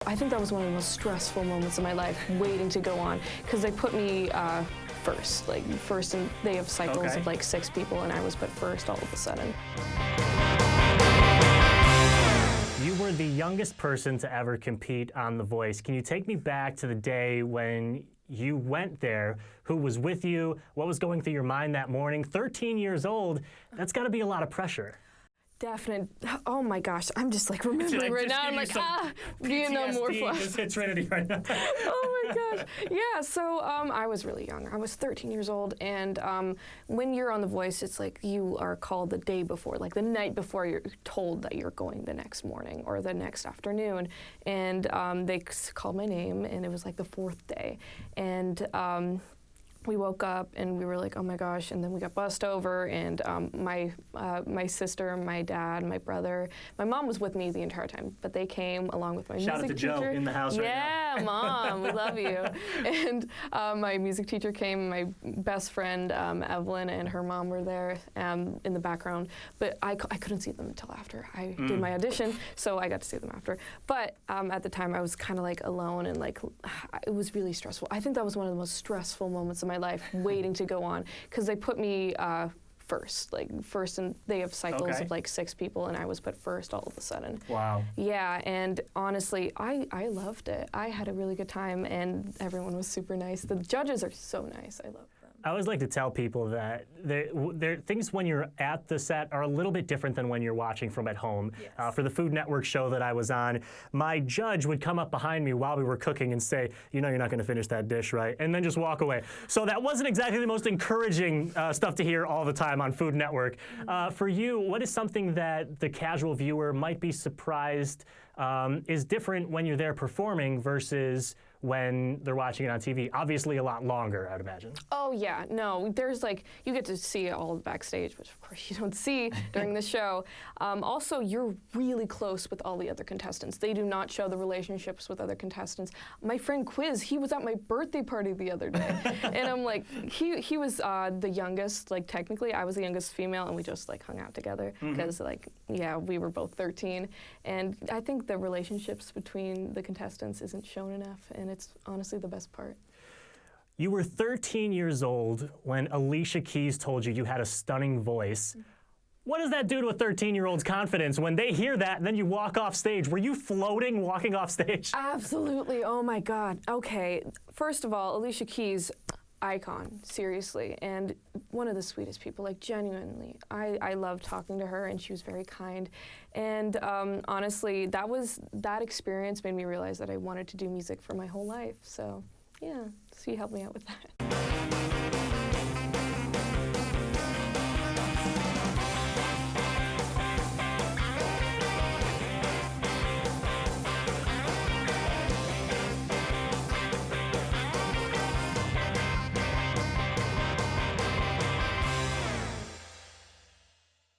I think that was one of the most stressful moments of my life, waiting to go on, because they put me first, and they have cycles of like 6 people, and I was put first all of a sudden. You were the youngest person to ever compete on The Voice. Can you take me back to the day when you went there? Who was with you? What was going through your mind that morning? 13 years old, that's got to be a lot of pressure. Definite. Oh my gosh, I'm just like remembering right now. I'm like, more flash. Just hit Trinity right now. Oh my gosh. Yeah, so I was really young. I was 13 years old, and when you're on The Voice, it's like you are called the day before, like the night before you're told that you're going the next morning or the next afternoon. And they called my name, and it was like the 4th day. And we woke up and we were like, oh my gosh, and then we got bussed over, and my sister, my dad, my brother, my mom was with me the entire time, but they came along with my music teacher. Shout out to Joe in the house right now. Yeah, Mom, we love you. And my music teacher came, my best friend, Evelyn, and her mom were there in the background, but I couldn't see them until after I did my audition, so I got to see them after. But at the time, I was kind of like alone, and like it was really stressful. I think that was one of the most stressful moments of my life, waiting to go on, because they put me first, and they have cycles of like 6 people, and I was put first all of a sudden. Wow. Yeah, and honestly, I loved it. I had a really good time, and everyone was super nice. The judges are so nice. I love them. I always like to tell people that things when you're at the set are a little bit different than when you're watching from at home. Yes. For the Food Network show that I was on, my judge would come up behind me while we were cooking and say, you know you're not going to finish that dish, right? And then just walk away. So that wasn't exactly the most encouraging stuff to hear all the time on Food Network. For you, what is something that the casual viewer might be surprised is different when you're there performing versus when they're watching it on TV? Obviously a lot longer, I'd imagine. Oh yeah, no, there's like, you get to see it all backstage, which of course you don't see during the show. Also, you're really close with all the other contestants. They do not show the relationships with other contestants. My friend Quiz, he was at my birthday party the other day, and I'm like, he was the youngest, like technically I was the youngest female, and we just like hung out together, because like, yeah, we were both 13, and I think the relationships between the contestants isn't shown enough, and it's honestly the best part. You were 13 years old when Alicia Keys told you you had a stunning voice. What does that do to a 13-year-old's confidence when they hear that and then you walk off stage? Were you floating walking off stage? Absolutely. Oh my God. Okay. First of all, Alicia Keys, icon, seriously, and one of the sweetest people, like genuinely. I loved talking to her, and she was very kind. And honestly, that experience made me realize that I wanted to do music for my whole life. So yeah, she helped me out with that.